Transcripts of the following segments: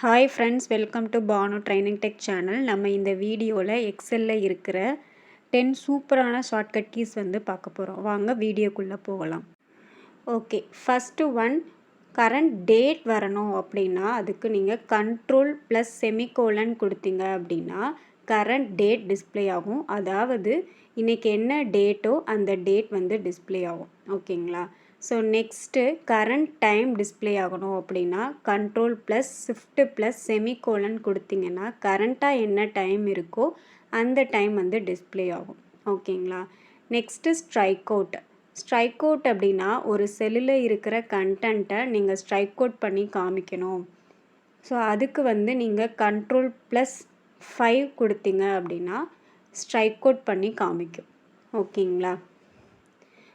Hi friends, welcome to Bhanu training tech channel. நம்ம இந்த வீடியோவில் எக்ஸலில் இருக்கிற 10 சூப்பரான ஷார்ட்கட் கீஸ் பார்க்க போகிறோம். வாங்க வீடியோக்குள்ளே போகலாம். Okay, first one, current date வரணும் அப்படின்னா அதுக்கு நீங்கள் கண்ட்ரோல் ப்ளஸ் செமிகோலன் கொடுத்தீங்க அப்படின்னா கரண்ட் டேட் டிஸ்பிளே ஆகும். அதாவது இன்றைக்கி என்ன டேட்டோ அந்த டேட் டிஸ்பிளே ஆகும். ஓகேங்களா? So next current time display ஆகணும் அப்படின்னா control plus shift plus semicolon கொடுத்தீங்கன்னா கரண்ட்டாக என்ன டைம் இருக்கோ அந்த டைம் டிஸ்பிளே ஆகும். ஓகேங்களா? நெக்ஸ்ட்டு ஸ்ட்ரைக் அவுட் அப்படின்னா ஒரு செல்லில் இருக்கிற கண்டென்ட்டை நீங்கள் ஸ்ட்ரைக் அவுட் பண்ணி காமிக்கணும். ஸோ அதுக்கு நீங்கள் கண்ட்ரோல் ப்ளஸ் 5 கொடுத்தீங்க அப்படின்னா ஸ்ட்ரைக் அவுட் பண்ணி காமிக்கும். ஓகேங்களா?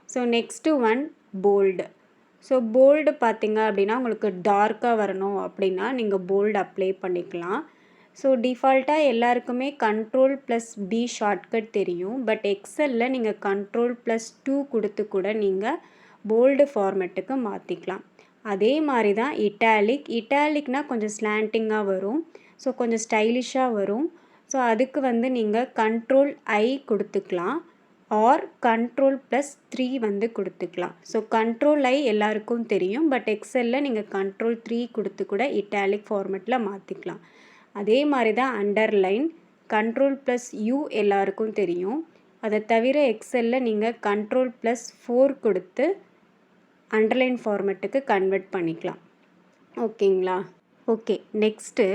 So next one, bold. So bold பார்த்தீங்க அப்படின்னா உங்களுக்கு டார்க்காக வரணும் அப்படின்னா நீங்கள் போல்டு அப்ளை பண்ணிக்கலாம். ஸோ டிஃபால்ட்டாக எல்லாருக்குமே கண்ட்ரோல் ப்ளஸ் பி ஷார்ட்கட் தெரியும். பட் எக்ஸலில் நீங்கள் கண்ட்ரோல் ப்ளஸ் 2 கொடுத்து கூட நீங்கள் போல்டு ஃபார்மேட்டுக்கு மாற்றிக்கலாம். அதே மாதிரி தான் இட்டாலிக்னால் கொஞ்சம் ஸ்லாண்டிங்காக வரும். ஸோ கொஞ்சம் ஸ்டைலிஷாக வரும். ஸோ அதுக்கு நீங்கள் கண்ட்ரோல் ஐ கொடுத்துக்கலாம் ஆர் கண்ட்ரோல் ப்ளஸ் 3 கொடுத்துக்கலாம். ஸோ கண்ட்ரோல் ஐ எல்லாருக்கும் தெரியும். பட் எக்ஸலில் நீங்கள் கண்ட்ரோல் 3 கொடுத்து கூட இட்டாலிக் ஃபார்மேட்டில் மாற்றிக்கலாம். அதே மாதிரி தான் அண்டர்லைன், கண்ட்ரோல் ப்ளஸ் யூ எல்லாருக்கும் தெரியும். அதை தவிர எக்ஸலில் நீங்கள் கண்ட்ரோல் ப்ளஸ் 4 கொடுத்து அண்டர்லைன் ஃபார்மேட்டுக்கு கன்வெர்ட் பண்ணிக்கலாம். ஓகேங்களா? ஓகே, நெக்ஸ்ட்டு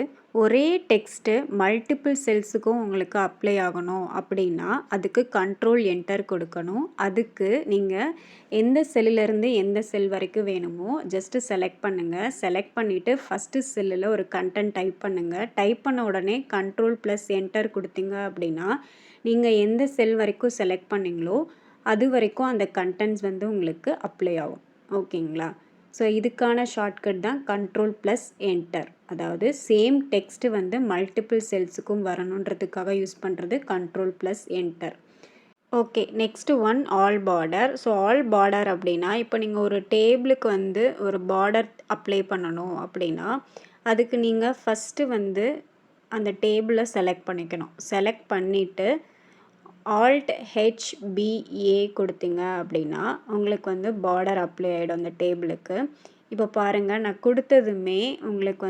ஒரே டெக்ஸ்ட்டு மல்டிபிள் செல்ஸுக்கும் உங்களுக்கு அப்ளை ஆகணும் அப்படின்னா அதுக்கு கண்ட்ரோல் என்டர் கொடுக்கணும். அதுக்கு நீங்கள் எந்த செல்லிலேருந்து எந்த செல் வரைக்கும் வேணுமோ ஜஸ்ட்டு செலக்ட் பண்ணுங்கள். செலக்ட் பண்ணிவிட்டு ஃபஸ்ட்டு செல்லில் ஒரு கண்டென்ட் டைப் பண்ணுங்கள். டைப் பண்ண உடனே கண்ட்ரோல் ப்ளஸ் என்டர் கொடுத்தீங்க அப்படின்னா நீங்கள் எந்த செல் வரைக்கும் செலக்ட் பண்ணிங்களோ அது வரைக்கும் அந்த கண்டென்ட்ஸ் உங்களுக்கு அப்ளை ஆகும். ஓகேங்களா? ஸோ இதுக்கான ஷார்ட்கட் தான் கண்ட்ரோல் ப்ளஸ் என்டர். அதாவது சேம் டெக்ஸ்ட்டு மல்டிபிள் செல்ஸுக்கும் வரணுன்றதுக்காக யூஸ் பண்ணுறது control plus enter. Okay, next one, all border. So all border அப்படின்னா இப்போ நீங்கள் ஒரு டேபிளுக்கு ஒரு பார்டர் அப்ளை பண்ணணும் அப்படின்னா அதுக்கு நீங்கள் ஃபஸ்ட்டு அந்த டேபிளை செலக்ட் பண்ணிக்கணும். செலக்ட் பண்ணிவிட்டு ஆல்ட் ஹெச்பிஏ கொடுத்தீங்க அப்படின்னா உங்களுக்கு பார்டர் அப்ளை ஆகிடும் அந்த டேபிளுக்கு. இப்போ பாருங்கள், நான் கொடுத்ததுமே உங்களுக்கு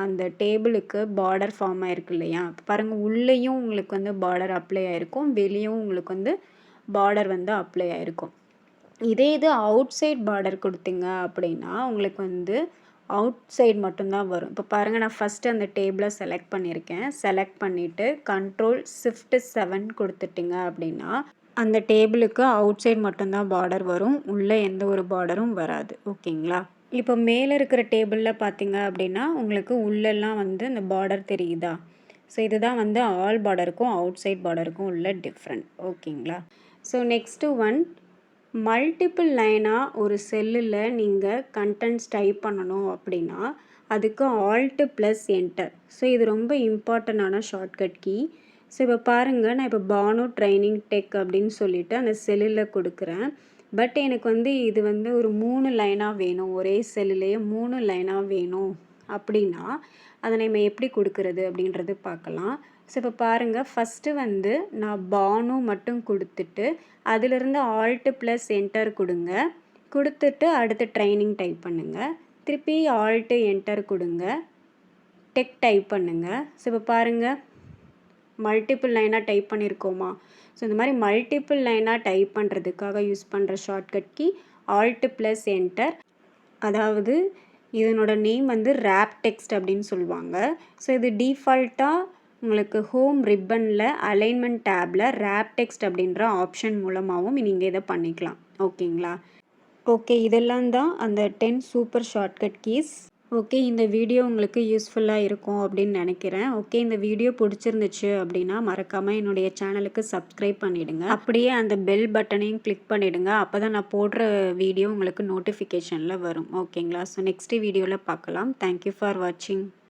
அந்த டேபிளுக்கு பார்டர் ஃபார்ம் ஆகிருக்கு இல்லையா? பாருங்கள், உள்ளேயும் உங்களுக்கு பார்டர் அப்ளை ஆகிருக்கும், வெளியும் உங்களுக்கு பார்டர் அப்ளை ஆகிருக்கும். இதே இது அவுட் சைட் பார்டர் கொடுத்தீங்க அப்படின்னா உங்களுக்கு அவுட் சைட் மட்டும்தான் வரும். இப்போ பாருங்கள், நான் ஃபஸ்ட்டு அந்த டேபிளை செலக்ட் பண்ணியிருக்கேன். செலக்ட் பண்ணிவிட்டு கண்ட்ரோல் ஷிஃப்ட் 7 கொடுத்துட்டிங்க அப்படின்னா அந்த டேபிளுக்கு அவுட் சைட் மட்டும்தான் பார்டர் வரும், உள்ளே எந்த ஒரு பார்டரும் வராது. ஓகேங்களா? இப்போ மேலே இருக்கிற டேபிளில் பார்த்தீங்க அப்படின்னா உங்களுக்கு உள்ளெல்லாம் இந்த பார்டர் தெரியுதா? ஸோ இதுதான் ஆல் பார்டருக்கும் அவுட் சைட் பார்டருக்கும் உள்ள டிஃப்ரெண்ட். ஓகேங்களா? ஸோ நெக்ஸ்ட்டு ஒன், மல்டிபிள் லைனாக ஒரு செல்லில் நீங்கள் கண்டென்ட்ஸ் டைப் பண்ணணும் அப்படின்னா அதுக்கு ஆல்ட் ப்ளஸ் என்டர். ஸோ இது ரொம்ப இம்பார்ட்டண்டான ஷார்ட்கட் கீ. ஸோ இப்போ பாருங்கள், நான் இப்போ பானு ட்ரைனிங் டெக் அப்படின்னு சொல்லிவிட்டு அந்த செல்லில் கொடுக்குறேன். பட் எனக்கு இது ஒரு 3 லைனாக வேணும், ஒரே செல்லுலேயே 3 லைனாக வேணும் அப்படின்னா அதை நம்ம எப்படி கொடுக்குறது அப்படின்றது பார்க்கலாம். ஸோ இப்போ பாருங்கள், ஃபஸ்ட்டு நான் பானு மட்டும் கொடுத்துட்டு அதிலிருந்து ஆல்ட் ப்ளஸ் என்டர் கொடுங்க. கொடுத்துட்டு அடுத்து ட்ரைனிங் டைப் பண்ணுங்கள். திருப்பி ஆல்ட்டு என்டர் கொடுங்க, டெக் டைப் பண்ணுங்கள். ஸோ இப்போ பாருங்கள், மல்டிபிள் லைனாக டைப் பண்ணியிருக்கோமா? ஸோ இந்த மாதிரி மல்டிபிள் லைனாக டைப் பண்ணுறதுக்காக யூஸ் பண்ணுற shortcut key alt plus enter. அதாவது இதனோட நேம் ரேப் டெக்ஸ்ட் அப்படின்னு சொல்லுவாங்க. ஸோ இது டிஃபால்ட்டாக உங்களுக்கு ஹோம் ரிப்பனில் அலைன்மெண்ட் டேப்பில் ரேப் டெக்ஸ்ட் அப்படின்ற ஆப்ஷன் மூலமாகவும் நீங்கள் இதை பண்ணிக்கலாம். ஓகேங்களா? ஓகே, இதெல்லாம் தான் அந்த 10 சூப்பர் ஷார்ட்கட் கீஸ். ஓகே, இந்த வீடியோ உங்களுக்கு யூஸ்ஃபுல்லாக இருக்கும் அப்படின்னு நினைக்கிறேன். ஓகே, இந்த வீடியோ பிடிச்சிருந்துச்சு அப்படின்னா மறக்காமல் என்னுடைய சேனலுக்கு சப்ஸ்கிரைப் பண்ணிவிடுங்க. அப்படியே அந்த பெல் பட்டனையும் கிளிக் பண்ணிவிடுங்க. அப்போ தான் நான் போடுற வீடியோ உங்களுக்கு நோட்டிஃபிகேஷனில் வரும். ஓகேங்களா? ஸோ நெக்ஸ்ட் வீடியோவில் பார்க்கலாம். தேங்க்யூ ஃபார் வாட்சிங்.